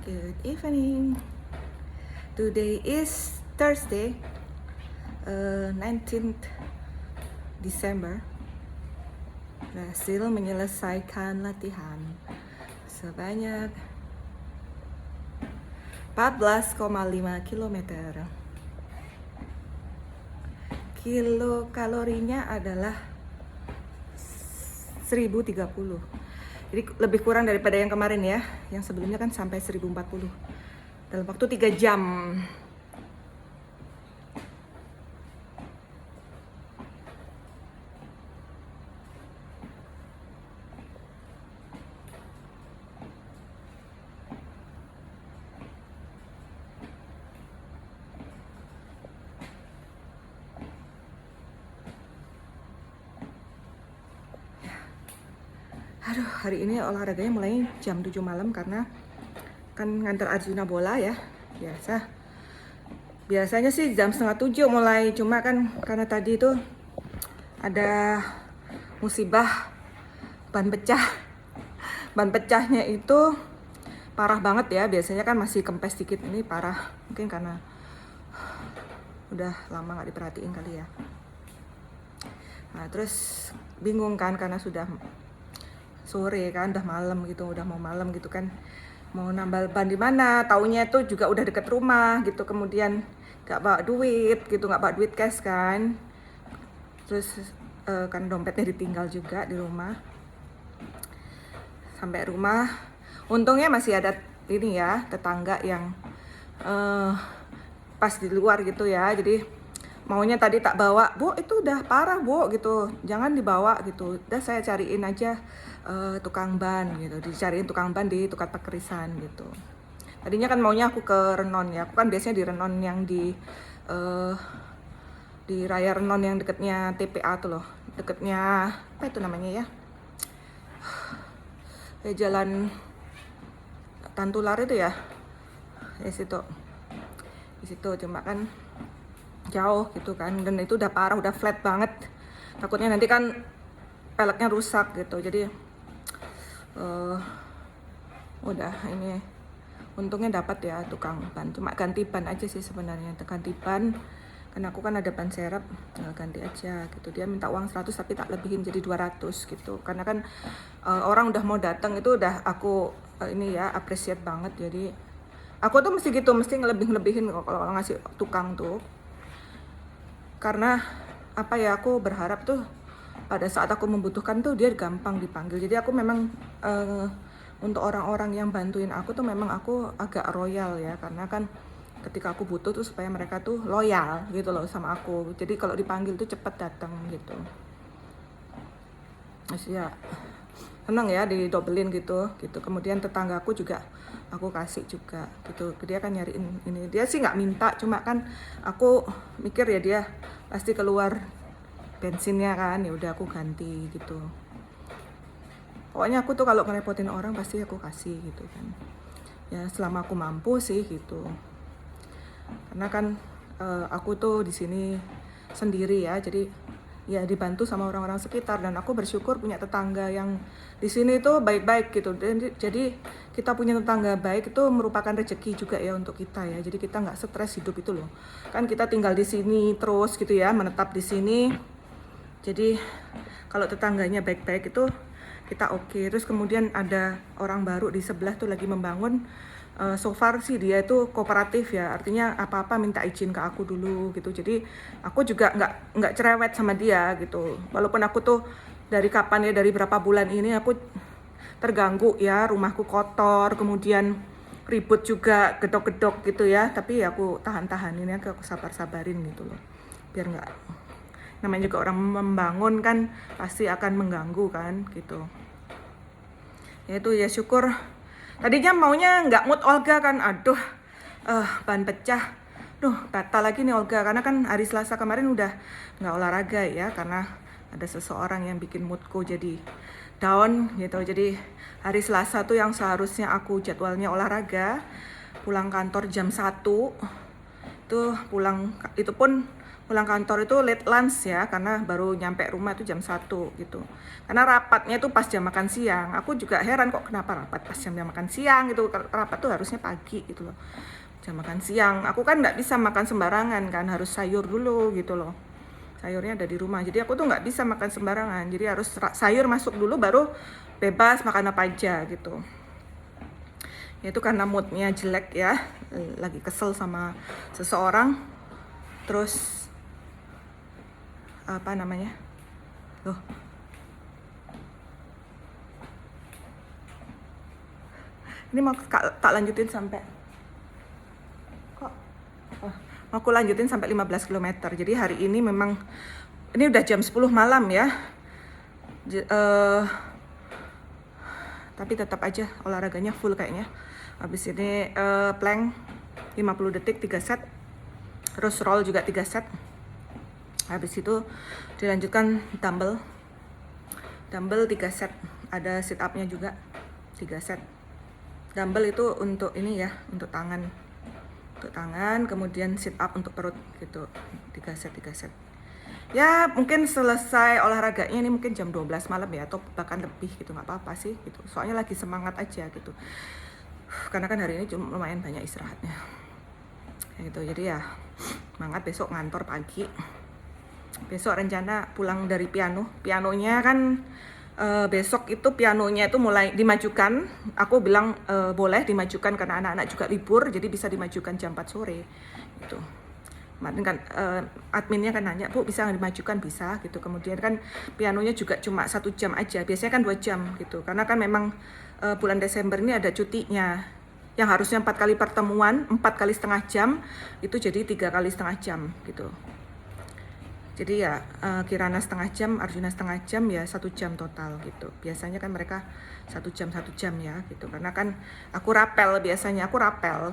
Good evening. Today is Thursday, 19th December. Berhasil menyelesaikan latihan sebanyak 14,5 km. Kilokalorinya adalah 1030. Jadi lebih kurang daripada yang kemarin ya. Yang sebelumnya kan sampai 1040 dalam waktu 3 jam. Aduh, hari ini olahraganya mulai jam 7 malam karena kan ngantar Arjuna bola ya. Biasanya sih jam setengah 7 mulai, cuma kan karena tadi itu ada musibah ban pecah. Ban pecahnya itu parah banget ya, biasanya kan masih kempes dikit, ini parah. Mungkin karena udah lama gak diperhatiin kali ya. Nah terus bingung kan karena sudah sore kan, udah malam gitu, udah mau malam gitu kan, mau nambal ban di mana, taunya itu juga udah deket rumah gitu, kemudian nggak bawa duit gitu, nggak bawa duit cash kan, terus kan dompetnya ditinggal juga di rumah. Sampai rumah, untungnya masih ada ini ya, tetangga yang pas di luar gitu ya, jadi maunya tadi tak bawa, Bu itu udah parah Bu gitu, jangan dibawa gitu, udah saya cariin aja tukang ban gitu, dicariin tukang ban di tukang parkirisan gitu. Tadinya kan maunya aku ke Renon ya, aku kan biasanya di Renon yang di Raya Renon yang deketnya TPA tuh loh, deketnya apa itu namanya ya, jalan Tantular itu ya, di situ cuma kan jauh gitu kan, dan itu udah parah, udah flat banget, takutnya nanti kan peleknya rusak gitu. Jadi udah ini untungnya dapat ya tukang ban, cuma ganti ban aja sih sebenarnya, ganti ban karena aku kan ada ban serep, tinggal ganti aja gitu. Dia minta uang 100 tapi tak lebihin jadi 200 gitu, karena kan orang udah mau datang, itu udah aku ini ya appreciate banget. Jadi aku tuh mesti gitu, mesti ngelebih-lebihin kalau ngasih tukang tuh, karena apa ya, aku berharap tuh pada saat aku membutuhkan tuh dia gampang dipanggil. Jadi aku memang untuk orang-orang yang bantuin aku tuh memang aku agak royal ya, karena kan ketika aku butuh tuh supaya mereka tuh loyal gitu loh sama aku. Jadi kalau dipanggil tuh cepet datang gitu. Terus ya seneng ya didobelin gitu. Kemudian tetanggaku juga aku kasih juga gitu, dia kan nyariin ini, dia sih nggak minta, cuma kan aku mikir ya dia pasti keluar bensinnya kan, ya udah aku ganti gitu. Pokoknya aku tuh kalau ngerepotin orang pasti aku kasih gitu kan, ya selama aku mampu sih gitu. Karena kan aku tuh di sini sendiri ya, jadi ya dibantu sama orang-orang sekitar, dan aku bersyukur punya tetangga yang di sini tuh baik-baik gitu. Jadi kita punya tetangga baik itu merupakan rezeki juga ya untuk kita ya. Jadi kita nggak stres hidup itu loh. Kan kita tinggal di sini terus gitu ya, menetap di sini. Jadi kalau tetangganya baik-baik itu kita oke. Terus kemudian ada orang baru di sebelah tuh lagi membangun. So far sih dia itu kooperatif ya, artinya apa-apa minta izin ke aku dulu gitu. Jadi aku juga nggak cerewet sama dia gitu. Walaupun aku tuh dari kapan ya, dari berapa bulan ini aku terganggu ya, rumahku kotor, kemudian ribut juga, gedok-gedok gitu ya. Tapi ya aku tahan-tahanin ya, aku sabar-sabarin gitu loh, biar nggak, namanya juga orang membangun kan pasti akan mengganggu kan gitu. Ya itu ya syukur. Tadinya maunya nggak mood Olga kan, aduh ban pecah, batal lagi nih Olga, karena kan hari Selasa kemarin udah nggak olahraga ya, karena ada seseorang yang bikin moodku jadi down gitu. Jadi hari Selasa tuh yang seharusnya aku jadwalnya olahraga, pulang kantor jam 1 tuh pulang, itu pun pulang kantor itu late lunch ya, karena baru nyampe rumah itu jam 1 gitu. Karena rapatnya itu pas jam makan siang. Aku juga heran kok kenapa rapat pas jam makan siang gitu. Rapat tuh harusnya pagi gitu loh. Jam makan siang. Aku kan nggak bisa makan sembarangan kan, harus sayur dulu gitu loh. Sayurnya ada di rumah. Jadi aku tuh nggak bisa makan sembarangan. Jadi harus sayur masuk dulu baru bebas makan apa aja gitu. Ya itu karena moodnya jelek ya, lagi kesel sama seseorang. Terus apa namanya, loh ini mau tak lanjutin sampai kok mau aku lanjutin sampai 15 km. Jadi hari ini memang ini udah jam 10 malam ya, tapi tetap aja olahraganya full kayaknya. Habis ini plank 50 detik 3 set, terus roll juga 3 set. Habis itu dilanjutkan dumbbell 3 set, ada sit up-nya juga 3 set. Dumbbell itu untuk ini ya, untuk tangan, kemudian sit up untuk perut gitu, 3 set. Ya mungkin selesai olahraganya ini mungkin jam 12 malam ya, atau bahkan lebih gitu, nggak apa-apa sih gitu. Soalnya lagi semangat aja gitu, karena kan hari ini cuma lumayan banyak istirahatnya gitu. Jadi ya semangat, besok ngantor pagi. Besok rencana pulang dari pianonya kan besok itu pianonya itu mulai dimajukan. Aku bilang boleh dimajukan karena anak-anak juga libur, jadi bisa dimajukan jam 4 sore gitu. Kemarin kan adminnya kan nanya, Bu bisa dimajukan? Bisa gitu. Kemudian kan pianonya juga cuma 1 jam aja, biasanya kan 2 jam gitu. Karena kan memang bulan Desember ini ada cutinya, yang harusnya 4 kali pertemuan, 4 kali setengah jam, itu jadi 3 kali setengah jam gitu. Jadi ya Kirana setengah jam, Arjuna setengah jam, ya 1 jam total gitu. Biasanya kan mereka 1 jam ya gitu. Karena kan aku rapel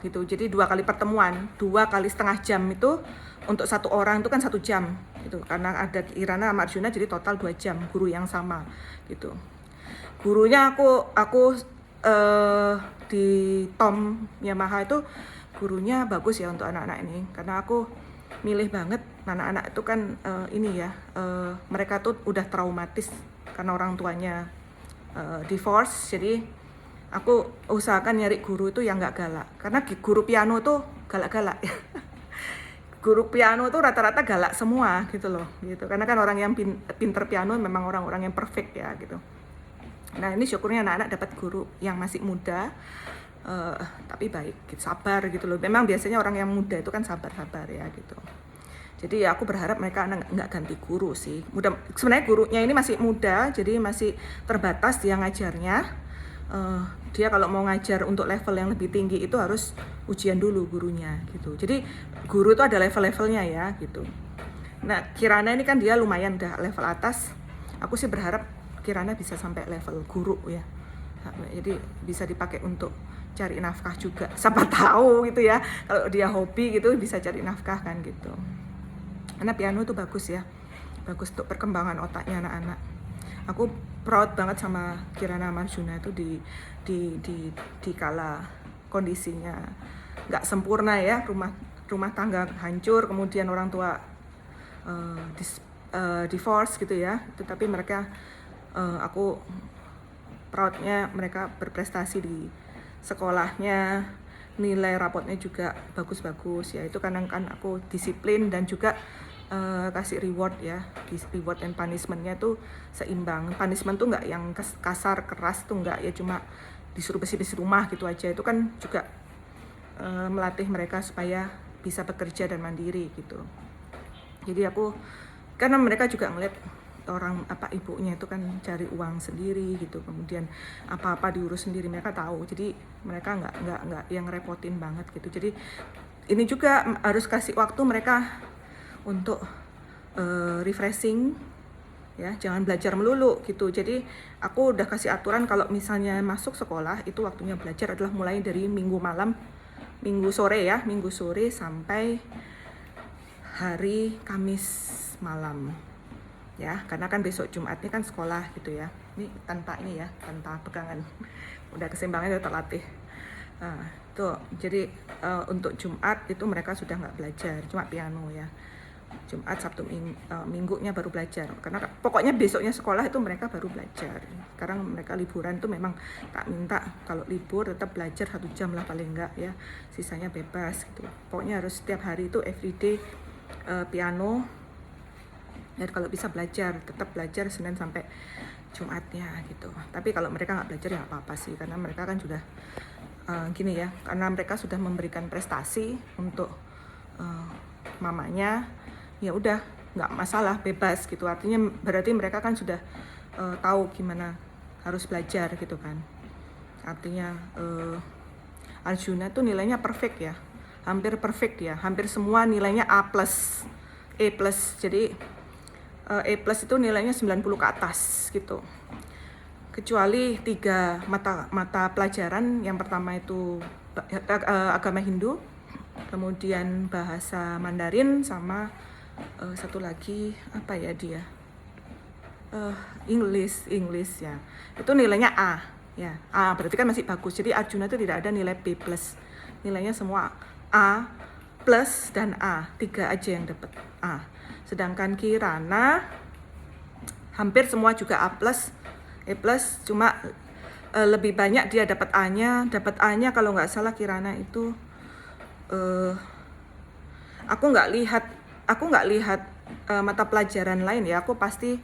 gitu. Jadi 2 kali pertemuan, 2 kali setengah jam itu untuk 1 orang itu kan 1 jam gitu. Karena ada Kirana sama Arjuna jadi total 2 jam, guru yang sama gitu. Gurunya aku di Tom Yamaha itu gurunya bagus ya untuk anak-anak ini, karena aku milih banget anak-anak itu kan mereka tuh udah traumatis karena orang tuanya divorce. Jadi aku usahakan nyari guru itu yang nggak galak, karena guru piano tuh galak-galak guru piano tuh rata-rata galak semua gitu loh gitu, karena kan orang yang pinter piano memang orang-orang yang perfect ya gitu. Nah ini syukurnya anak-anak dapat guru yang masih muda, tapi baik gitu, sabar gitu loh. Memang biasanya orang yang muda itu kan sabar-sabar ya gitu. Jadi ya aku berharap mereka nggak ganti guru sih. Sebenarnya gurunya ini masih muda, jadi masih terbatas dia ngajarnya. Dia kalau mau ngajar untuk level yang lebih tinggi itu harus ujian dulu gurunya gitu. Jadi guru itu ada level-levelnya ya gitu. Nah Kirana ini kan dia lumayan udah level atas. Aku sih berharap Kirana bisa sampai level guru ya. Jadi bisa dipakai untuk cari nafkah juga. Siapa tahu gitu ya. Kalau dia hobi gitu bisa cari nafkah kan gitu. Karena piano itu bagus ya, bagus untuk perkembangan otaknya anak-anak. Aku proud banget sama Kirana Arjuna itu di kala kondisinya nggak sempurna ya, rumah tangga hancur, kemudian orang tua divorce gitu ya. Tetapi mereka aku proudnya mereka berprestasi di sekolahnya, nilai rapotnya juga bagus-bagus ya. Itu kadang kan aku disiplin dan juga kasih reward ya, reward and punishment-nya tuh seimbang. Punishment tuh nggak yang kasar keras tuh nggak ya, cuma disuruh bersih-bersih rumah gitu aja. Itu kan juga melatih mereka supaya bisa bekerja dan mandiri gitu. Jadi aku, karena mereka juga ngeliat orang ibunya itu kan cari uang sendiri gitu, kemudian apa-apa diurus sendiri, mereka tahu. Jadi mereka nggak yang repotin banget gitu. Jadi ini juga harus kasih waktu mereka untuk refreshing ya, jangan belajar melulu gitu. Jadi aku udah kasih aturan kalau misalnya masuk sekolah itu waktunya belajar adalah mulai dari minggu sore sampai hari Kamis malam ya, karena kan besok Jumatnya kan sekolah gitu ya. Ini tanpa pegangan udah keseimbangannya udah terlatih. Tuh jadi untuk Jumat itu mereka sudah nggak belajar, cuma piano ya. Jumat, Sabtu, Minggunya baru belajar. Karena pokoknya besoknya sekolah itu mereka baru belajar. Sekarang mereka liburan tuh memang tak minta kalau libur tetap belajar 1 jam lah paling enggak ya. Sisanya bebas gitu. Pokoknya harus setiap hari itu everyday piano. Ya kalau bisa belajar, tetap belajar Senin sampai Jumatnya gitu. Tapi kalau mereka nggak belajar ya nggak apa-apa sih, karena mereka kan sudah gini ya, karena mereka sudah memberikan prestasi untuk mamanya, ya udah nggak masalah, bebas gitu. Artinya berarti mereka kan sudah tahu gimana harus belajar gitu kan. Artinya Arjuna tuh nilainya perfect ya, hampir perfect ya, hampir semua nilainya A+, jadi A+ itu nilainya 90 ke atas gitu. Kecuali 3 mata pelajaran. Yang pertama itu agama Hindu, kemudian bahasa Mandarin, sama satu lagi apa ya dia, English ya. Itu nilainya A ya. A berarti kan masih bagus. Jadi Arjuna itu tidak ada nilai B+. Nilainya semua A plus dan A, 3 aja yang dapat A. Sedangkan Kirana hampir semua juga A+, E+, cuma lebih banyak dia dapat A-nya. Dapat A-nya kalau nggak salah Kirana itu aku nggak lihat mata pelajaran lain ya. Aku pasti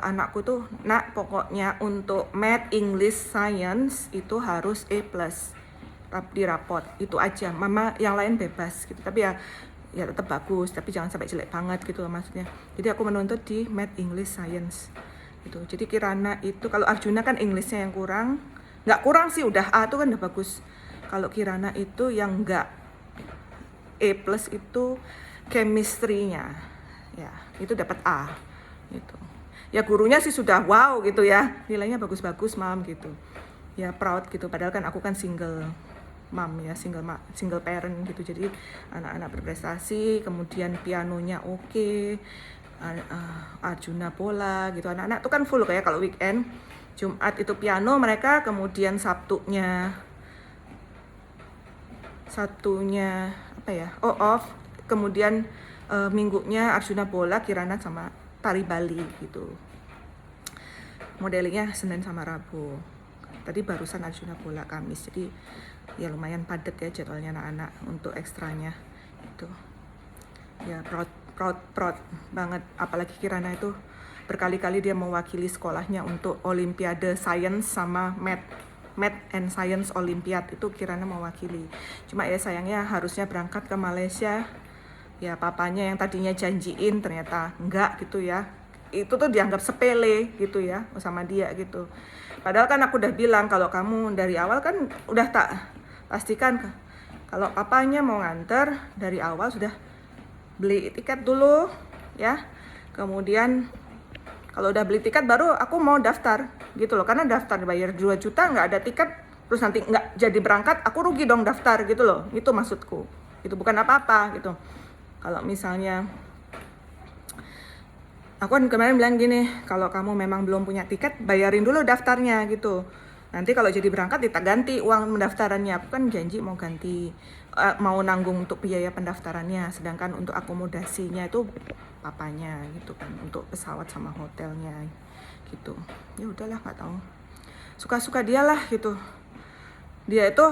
anakku tuh, nak pokoknya untuk Math, English, Science itu harus A+ di rapot, itu aja. Mama yang lain bebas gitu, tapi ya tetap bagus, tapi jangan sampai jelek banget gitu loh maksudnya. Jadi aku menuntut di Math, English, Science gitu. Jadi Kirana itu, kalau Arjuna kan Englishnya yang kurang, nggak kurang sih, udah A tuh kan udah bagus. Kalau Kirana itu yang nggak A+ itu chemistry-nya ya, itu dapat A gitu. Ya gurunya sih sudah wow gitu ya, nilainya bagus-bagus mam gitu ya, proud gitu. Padahal kan aku kan single mom ya, single parent gitu. Jadi anak-anak berprestasi, kemudian pianonya oke, Arjuna bola gitu. Anak-anak tuh kan full kayak kalau weekend. Jumat itu piano mereka, kemudian Sabtunya apa ya, off, kemudian Minggunya Arjuna bola, Kirana sama tari Bali gitu. Modelingnya Senin sama Rabu. Tadi barusan Arjuna bola Kamis, jadi ya lumayan padat ya jadwalnya anak-anak untuk ekstranya itu. Ya proud banget, apalagi Kirana itu berkali-kali dia mewakili sekolahnya untuk Olimpiade Science sama Math and Science Olympiad, itu Kirana mewakili. Cuma ya sayangnya harusnya berangkat ke Malaysia. Ya papanya yang tadinya janjiin ternyata enggak gitu ya. Itu tuh dianggap sepele gitu ya sama dia gitu. Padahal kan aku udah bilang, kalau kamu dari awal kan udah tak pastikan kalau papanya mau nganter, dari awal sudah beli tiket dulu ya. Kemudian kalau udah beli tiket baru aku mau daftar gitu loh. Karena daftar bayar 2 juta nggak ada tiket, terus nanti nggak jadi berangkat, aku rugi dong daftar gitu loh. Itu maksudku. Itu bukan apa-apa gitu. Kalau misalnya aku kan kemarin bilang gini, kalau kamu memang belum punya tiket, bayarin dulu daftarnya gitu. Nanti kalau jadi berangkat kita ganti uang pendaftarannya. Aku kan janji mau ganti, mau nanggung untuk biaya pendaftarannya. Sedangkan untuk akomodasinya itu papanya gitu kan, untuk pesawat sama hotelnya gitu. Ya udahlah, nggak tahu. Suka-suka dia lah gitu. Dia itu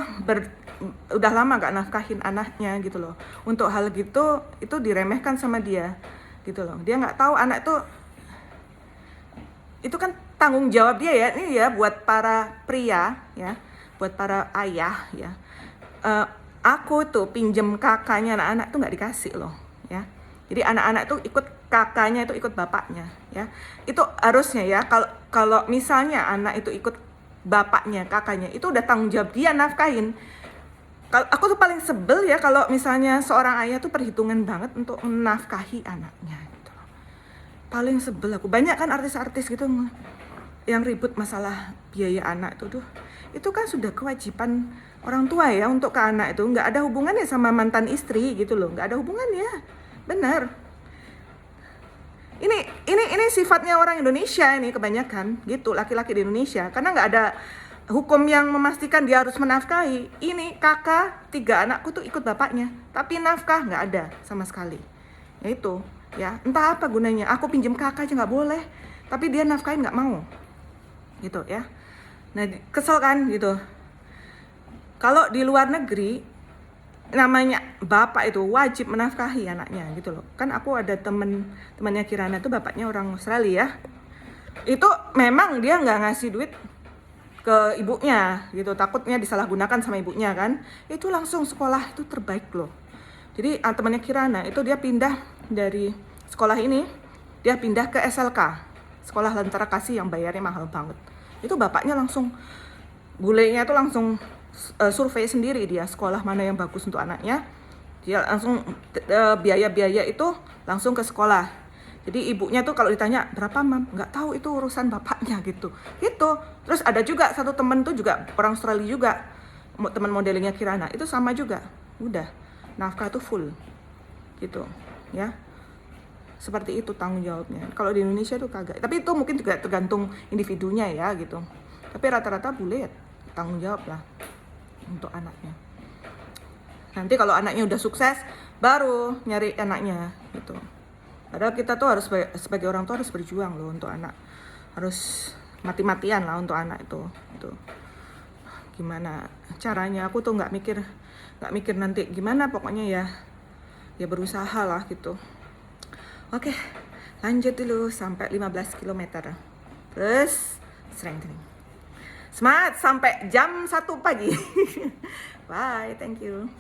udah lama gak nafkahin anaknya gitu loh. Untuk hal gitu itu diremehkan sama dia gitu loh. Dia nggak tahu anak tuh itu kan tanggung jawab dia ya. Ini ya buat para pria ya, buat para ayah ya. Aku tuh pinjem kakaknya anak-anak tuh nggak dikasih loh ya. Jadi anak-anak tuh ikut kakaknya, itu ikut bapaknya ya. Itu harusnya ya, kalau misalnya anak itu ikut bapaknya, kakaknya, itu udah tanggung jawab dia nafkahin. Kalau aku tuh paling sebel ya kalau misalnya seorang ayah tuh perhitungan banget untuk menafkahi anaknya gitu. Paling sebel aku. Banyak kan artis-artis gitu yang ribut masalah biaya anak itu tuh. Itu kan sudah kewajiban orang tua ya untuk ke anak itu, nggak ada hubungannya sama mantan istri gitu loh, nggak ada hubungannya. Benar. Ini sifatnya orang Indonesia ini kebanyakan gitu, laki-laki di Indonesia, karena nggak ada hukum yang memastikan dia harus menafkahi. Ini kakak 3 anakku tuh ikut bapaknya, tapi nafkah nggak ada sama sekali Ya itu, ya entah apa gunanya. Aku pinjem kakak aja nggak boleh, tapi dia nafkahin nggak mau, gitu ya. Nah kesel kan gitu. Kalau di luar negeri namanya bapak itu wajib menafkahi anaknya gitu loh. Kan aku ada temannya Kirana itu bapaknya orang Australia. Itu memang dia nggak ngasih duit ke ibunya gitu, takutnya disalahgunakan sama ibunya kan. Itu langsung sekolah itu terbaik loh. Jadi temannya Kirana itu dia pindah dari sekolah ini, dia pindah ke SLK, sekolah Lentera Kasih yang bayarnya mahal banget. Itu bapaknya langsung, bulenya itu langsung survei sendiri dia sekolah mana yang bagus untuk anaknya. Dia langsung biaya-biaya itu langsung ke sekolah. Jadi ibunya tuh kalau ditanya berapa mam, nggak tahu, itu urusan bapaknya gitu. Terus ada juga satu temen tuh juga orang Australia juga, teman modelingnya Kirana, itu sama juga. Udah, nafkah tuh full gitu ya. Seperti itu tanggung jawabnya. Kalau di Indonesia tuh kagak. Tapi itu mungkin juga tergantung individunya ya gitu. Tapi rata-rata bule tanggung jawab lah untuk anaknya. Nanti kalau anaknya udah sukses, baru nyari anaknya gitu. Padahal kita tuh harus sebagai orang tua harus berjuang loh untuk anak. Harus mati-matian lah untuk anak itu. Gitu. Gimana caranya? Aku tuh nggak mikir nanti gimana, pokoknya ya berusaha lah gitu. Oke, lanjut dulu sampai 15 km. Terus strengthening. Semangat sampai jam 1 pagi. Bye, thank you.